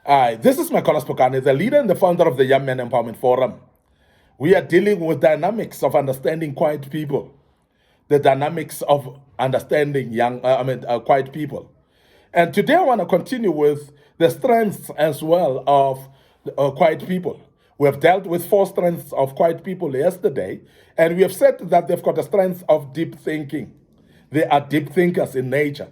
This is Micornus, the leader and the founder of the Young Men Empowerment Forum. We are dealing with dynamics of understanding quiet people, the dynamics of understanding quiet people. And today I want to continue with the strengths as well of quiet people. We have dealt with 4 strengths of quiet people yesterday, and we have said that they've got a strength of deep thinking. They are deep thinkers in nature.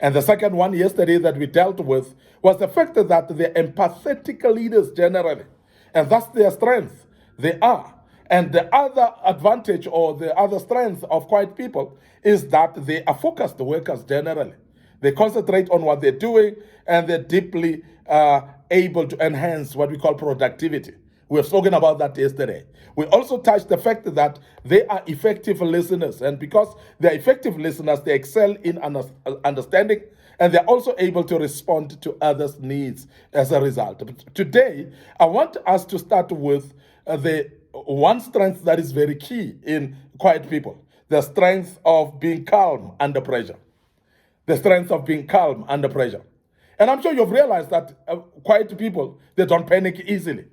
And the second one yesterday that we dealt with was the fact that they're empathetic leaders generally. And that's their strength. They are. And the other advantage or the other strength of quiet people is that they are focused workers generally. They concentrate on what they're doing and they're deeply able to enhance what we call productivity. We have spoken about that yesterday. We also touched the fact that they are effective listeners. And because they're effective listeners, they excel in understanding, and they're also able to respond to others' needs as a result. But today, I want us to start with the one strength that is very key in quiet people, the strength of being calm under pressure. The strength of being calm under pressure. And I'm sure you've realized that quiet people, they don't panic easily.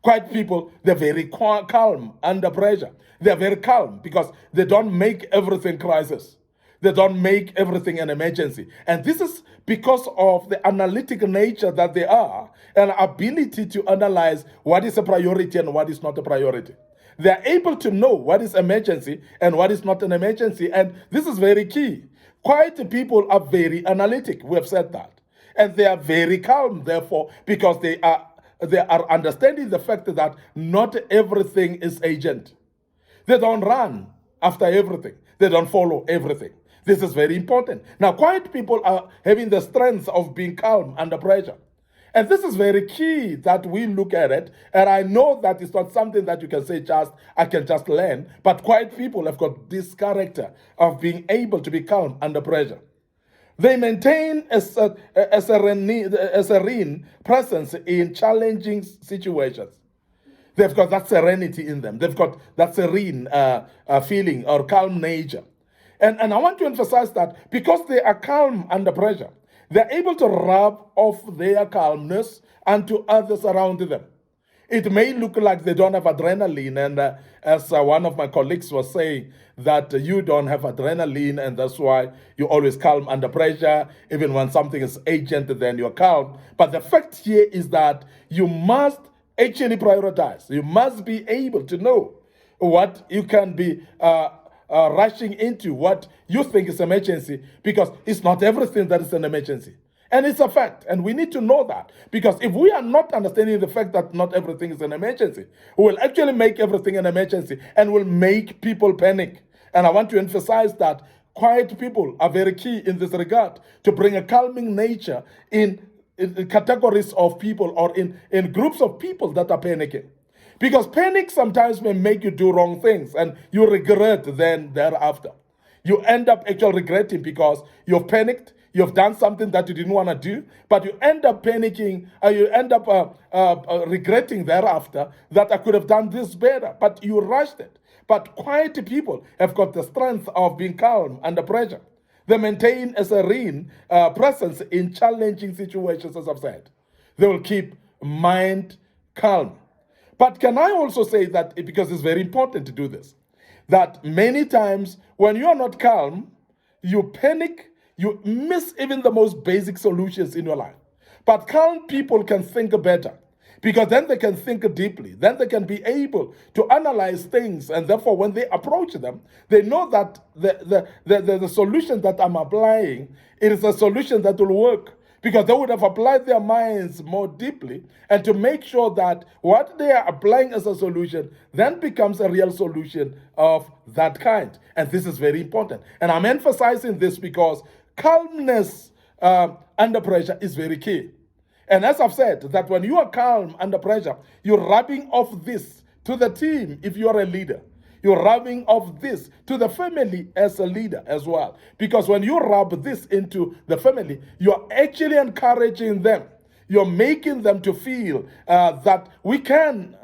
Quiet people, they're very calm under pressure. They're very calm because they don't make everything crisis. They don't make everything an emergency. And this is because of the analytic nature that they are and ability to analyze what is a priority and what is not a priority. They're able to know what is emergency and what is not an emergency. And this is very key. Quiet people are very analytic. We have said that. And they are very calm, therefore, because they are understanding the fact that not everything is urgent. They don't run after everything. They don't follow everything. This is very important. Now, quiet people are having the strength of being calm under pressure. And this is very key that we look at it. And I know that it's not something that you can say I can just learn. But quiet people have got this character of being able to be calm under pressure. They maintain a serene presence in challenging situations. They've got that serenity in them. They've got that serene feeling or calm nature. And I want to emphasize that because they are calm under pressure, they're able to rub off their calmness onto others around them. It may look like they don't have adrenaline, and as one of my colleagues was saying, that you don't have adrenaline, and that's why you're always calm under pressure. Even when something is urgent, then you're calm. But the fact here is that you must actually prioritize. You must be able to know what you can be rushing into, what you think is emergency, because it's not everything that is an emergency. And it's a fact, and we need to know that, because if we are not understanding the fact that not everything is an emergency, we will actually make everything an emergency and will make people panic. And I want to emphasize that quiet people are very key in this regard to bring a calming nature in categories of people or in groups of people that are panicking. Because panic sometimes may make you do wrong things and you regret then thereafter. You end up actually regretting because you've panicked, you've done something that you didn't want to do, but you end up panicking, you end up regretting thereafter that I could have done this better, but you rushed it. But quiet people have got the strength of being calm under pressure. They maintain a serene presence in challenging situations, as I've said. They will keep mind calm. But can I also say that, because it's very important to do this, that many times when you are not calm, you panic, you miss even the most basic solutions in your life. But calm people can think better, because then they can think deeply. Then they can be able to analyze things. And therefore, when they approach them, they know that the solution that I'm applying, it is a solution that will work. Because they would have applied their minds more deeply and to make sure that what they are applying as a solution then becomes a real solution of that kind. And this is very important. And I'm emphasizing this because calmness under pressure is very key. And as I've said, that when you are calm under pressure, you're rubbing off this to the team if you are a leader. You're rubbing off this to the family as a leader as well. Because when you rub this into the family, you're actually encouraging them. You're making them to feel that we can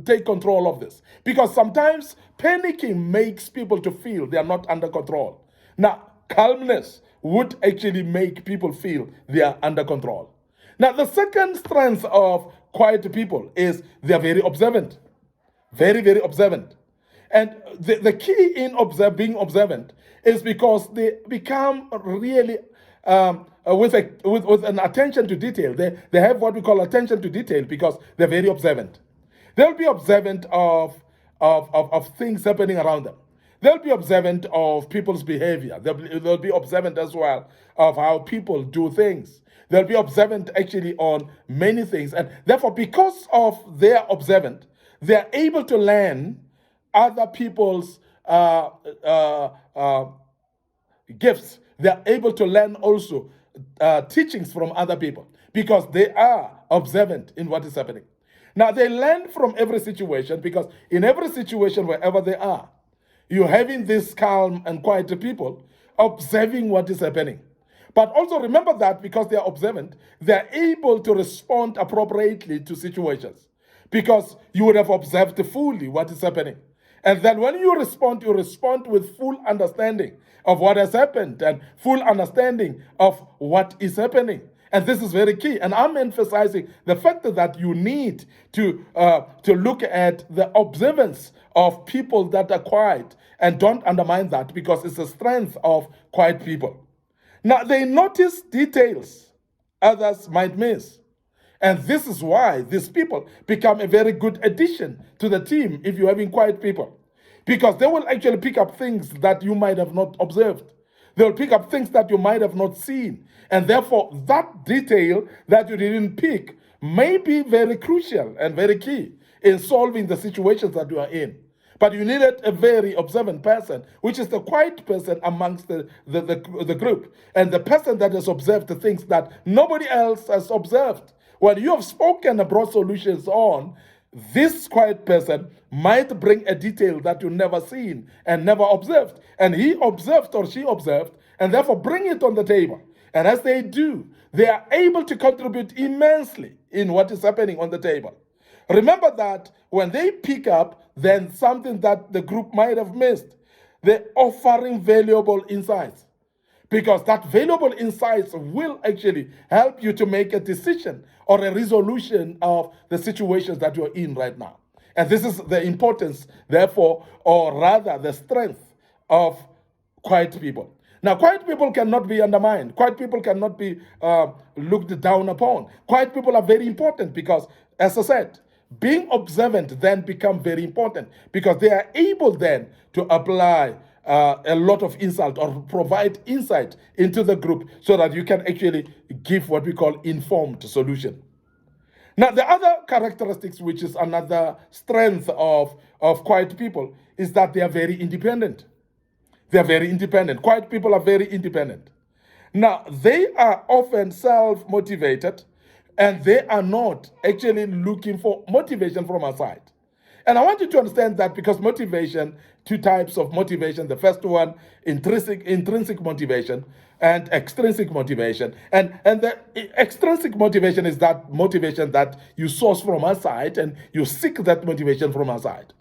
take control of this. Because sometimes panicking makes people to feel they are not under control. Now, calmness would actually make people feel they are under control. Now, the second strength of quiet people is they are very observant. Very, very observant. And the key in being observant is because they become really with an attention to detail. They have what we call attention to detail because they're very observant. They'll be observant of things happening around them. They'll be observant of people's behavior. They'll be observant as well of how people do things. They'll be observant actually on many things. And therefore, because of their observant, they're able to learn other people's gifts. They're able to learn also teachings from other people because they are observant in what is happening. Now, they learn from every situation because in every situation, wherever they are, you're having these calm and quiet people observing what is happening. But also remember that because they are observant, they're able to respond appropriately to situations because you would have observed fully what is happening. And then when you respond with full understanding of what has happened and full understanding of what is happening. And this is very key. And I'm emphasizing the fact that you need to look at the observance of people that are quiet and don't undermine that because it's a strength of quiet people. Now, they notice details others might miss. And this is why these people become a very good addition to the team if you're having quiet people. Because they will actually pick up things that you might have not observed. They will pick up things that you might have not seen. And therefore, that detail that you didn't pick may be very crucial and very key in solving the situations that you are in. But you needed a very observant person, which is the quiet person amongst the group, and the person that has observed the things that nobody else has observed. When you have spoken and brought solutions on, this quiet person might bring a detail that you never seen and never observed. And he observed or she observed, and therefore bring it on the table. And as they do, they are able to contribute immensely in what is happening on the table. Remember that when they pick up then something that the group might have missed, they're offering valuable insights. Because that valuable insights will actually help you to make a decision or a resolution of the situations that you're in right now. And this is the importance, therefore, or rather the strength of quiet people. Now, quiet people cannot be undermined. Quiet people cannot be looked down upon. Quiet people are very important because, as I said, being observant then becomes very important because they are able then to apply a lot of insight or provide insight into the group so that you can actually give what we call informed solution. Now, the other characteristics, which is another strength of quiet people, is that they are very independent. They are very independent. Quiet people are very independent. Now, they are often self-motivated, and they are not actually looking for motivation from outside. And I want you to understand that because motivation, two types of motivation. The first one, intrinsic motivation and extrinsic motivation. And the extrinsic motivation is that motivation that you source from outside and you seek that motivation from outside.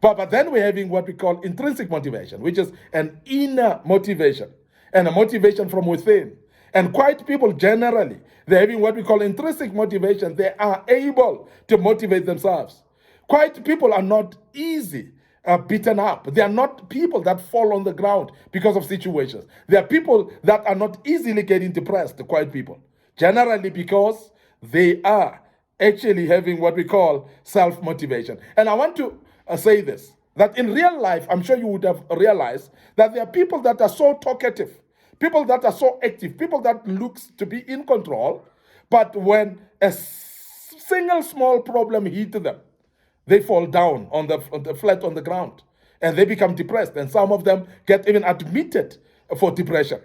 But then we're having what we call intrinsic motivation, which is an inner motivation and a motivation from within. And quiet people generally, they're having what we call intrinsic motivation. They are able to motivate themselves. Quiet people are not easy beaten up. They are not people that fall on the ground because of situations. They are people that are not easily getting depressed, the quiet people. Generally because they are actually having what we call self-motivation. And I want to say this, that in real life, I'm sure you would have realized that there are people that are so talkative, people that are so active, people that looks to be in control, but when a single small problem hits them, they fall down on the flat on the ground and they become depressed, and some of them get even admitted for depression.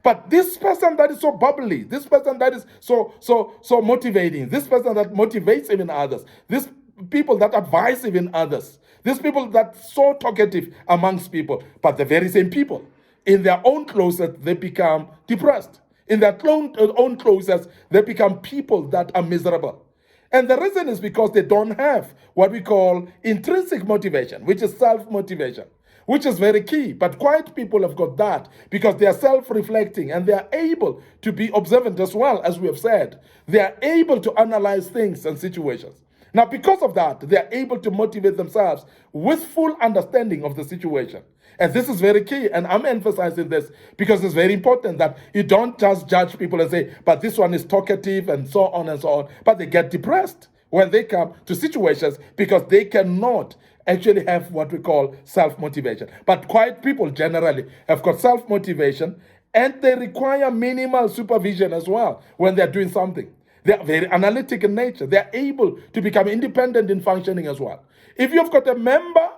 But this person that is so bubbly, this person that is so motivating, this person that motivates even others, these people that advise even others, these people that so talkative amongst people, but the very same people, in their own closet, they become depressed. In their own closets, they become people that are miserable. And the reason is because they don't have what we call intrinsic motivation, which is self-motivation. which is very key. But quiet people have got that because they are self-reflecting and they are able to be observant as well, as we have said. They are able to analyze things and situations. Now, because of that, they are able to motivate themselves with full understanding of the situation. And this is very key. And I'm emphasizing this because it's very important that you don't just judge people and say, but this one is talkative and so on and so on. But they get depressed when they come to situations because they cannot actually have what we call self-motivation. But quiet people generally have got self-motivation and they require minimal supervision as well when they're doing something. They are very analytic in nature. They are able to become independent in functioning as well. If you've got a member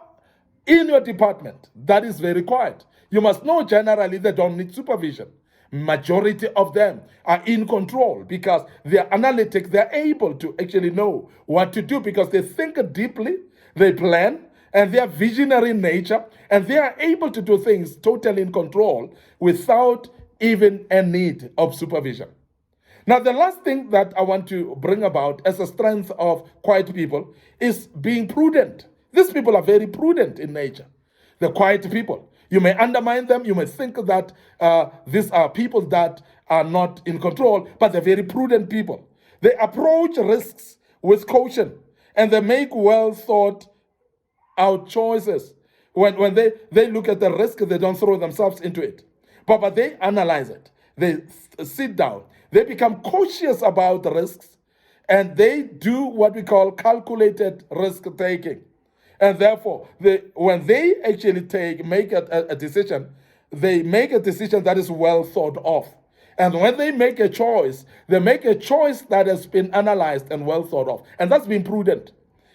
in your department that is very quiet, you must know generally they don't need supervision. Majority of them are in control because they are analytic. They're able to actually know what to do because they think deeply, they plan, and they are visionary in nature, and they are able to do things totally in control without even a need of supervision. Now, the last thing that I want to bring about as a strength of quiet people is being prudent. These people are very prudent in nature. The quiet people. You may undermine them. You may think that these are people that are not in control, but they're very prudent people. They approach risks with caution, and they make well thought out choices. When they look at the risk, they don't throw themselves into it. But they analyze it. They sit down. They become cautious about the risks, and they do what we call calculated risk taking. And therefore, when they actually make a decision, they make a decision that is well thought of. And when they make a choice, they make a choice that has been analyzed and well thought of. And that's been prudent.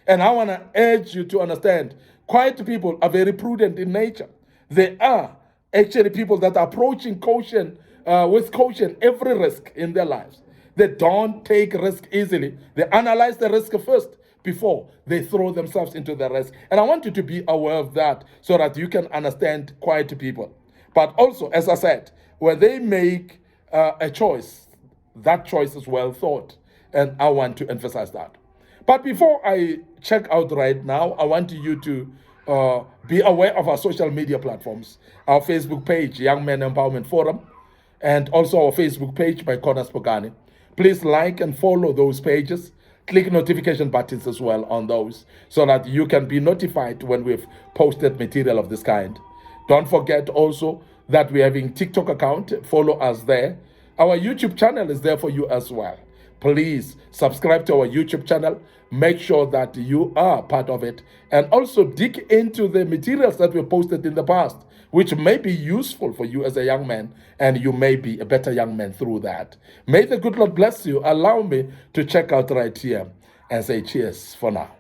And I want to urge you to understand, quiet people are very prudent in nature. They are actually people that are approaching caution, with caution, every risk in their lives. They don't take risk easily. They analyze the risk first before they throw themselves into the risk. And I want you to be aware of that so that you can understand quiet people. But also, as I said, when they make a choice, that choice is well thought. And I want to emphasize that. But before I check out right now, I want you to be aware of our social media platforms. Our Facebook page, Young Men Empowerment Forum, and also our Facebook page, Micornus Phokane. Please like and follow those pages. Click notification buttons as well on those so that you can be notified when we've posted material of this kind. Don't forget also that we're having TikTok account. Follow us there. Our YouTube channel is there for you as well. Please subscribe to our YouTube channel. Make sure that you are part of it. And also dig into the materials that we posted in the past, which may be useful for you as a young man, and you may be a better young man through that. May the good Lord bless you. Allow me to check out right here and say cheers for now.